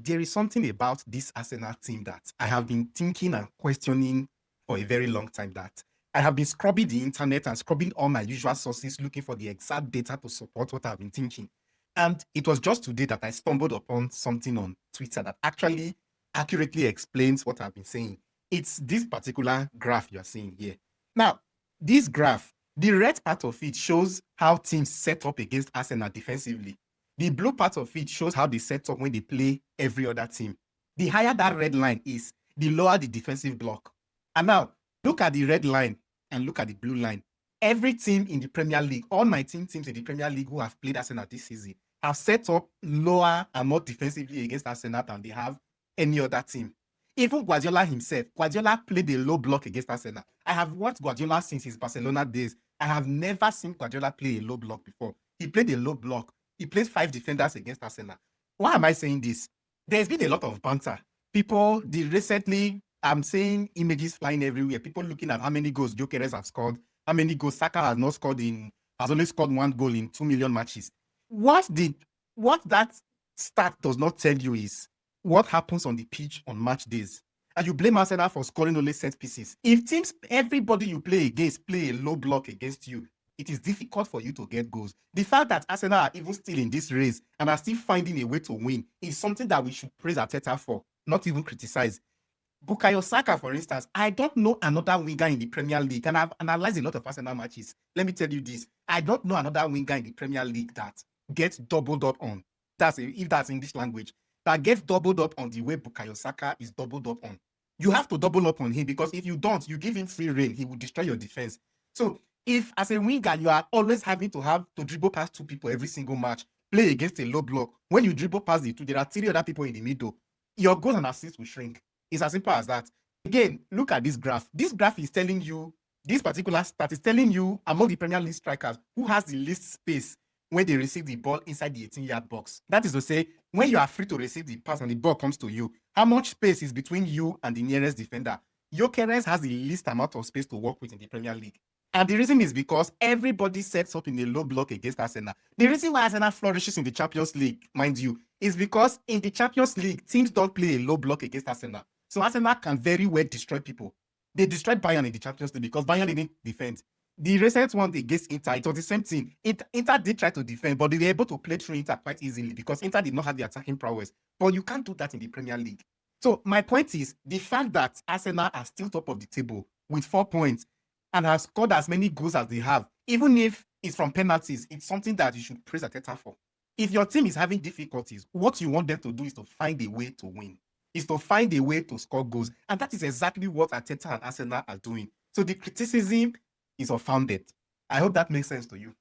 there is something about this Arsenal team that I have been thinking and questioning for a very long time. That I have been scrubbing the internet and scrubbing all my usual sources looking for the exact data to support what I've been thinking. And it was just today that I stumbled upon something on Twitter that actually accurately explains what I've been saying. It's this particular graph you're seeing here. Now, this graph, the red part of it shows how teams set up against Arsenal defensively. The blue part of it shows how they set up when they play every other team. The higher that red line is, the lower the defensive block. And now, look at the red line and look at the blue line. Every team in the Premier League, all 19 teams in the Premier League who have played Arsenal this season, have set up lower and more defensively against Arsenal than they have any other team. Even Guardiola himself, Guardiola played a low block against Arsenal. I have watched Guardiola since his Barcelona days. I have never seen Guardiola play a low block before. He played a low block. He plays 5 defenders against Arsenal. Why am I saying this? There's been a lot of banter. Recently, I'm seeing images flying everywhere. People looking at how many goals Gyökeres have scored, how many goals Saka has only scored 1 goal in 2 million matches. What that stat does not tell you is what happens on the pitch on match days. And you blame Arsenal for scoring only set pieces. If everybody you play against play a low block against you, it is difficult for you to get goals. The fact that Arsenal are even still in this race and are still finding a way to win is something that we should praise Arteta for, not even criticize. Bukayo Saka, for instance, I don't know another winger in the Premier League, and I've analyzed a lot of Arsenal matches. Let me tell you this. I don't know another winger in the Premier League that gets doubled up on. If that's English language, that gets doubled up on the way Bukayo Saka is doubled up on. You have to double up on him, because if you don't, you give him free rein, he will destroy your defense. So if as a winger, you are always having to dribble past 2 people every single match, play against a low block, when you dribble past the 2, there are 3 other people in the middle, your goal and assist will shrink. It's as simple as that. Again, look at this graph. This graph is telling you, this particular stat is telling you among the Premier League strikers who has the least space when they receive the ball inside the 18-yard box. That is to say, when you are free to receive the pass and the ball comes to you, how much space is between you and the nearest defender? Gyökeres has the least amount of space to work with in the Premier League. And the reason is because everybody sets up in a low block against Arsenal. The reason why Arsenal flourishes in the Champions League, mind you, is because in the Champions League, teams don't play a low block against Arsenal. So Arsenal can very well destroy people. They destroyed Bayern in the Champions League because Bayern didn't defend. The recent one against Inter, it was the same thing. Inter did try to defend, but they were able to play through Inter quite easily because Inter did not have the attacking prowess. But you can't do that in the Premier League. So my point is, the fact that Arsenal are still top of the table with 4 points and has scored as many goals as they have, even if it's from penalties, it's something that you should praise Arteta for. If your team is having difficulties, what you want them to do is to find a way to win, is to find a way to score goals. And that is exactly what Arteta and Arsenal are doing. So the criticism is unfounded. I hope that makes sense to you.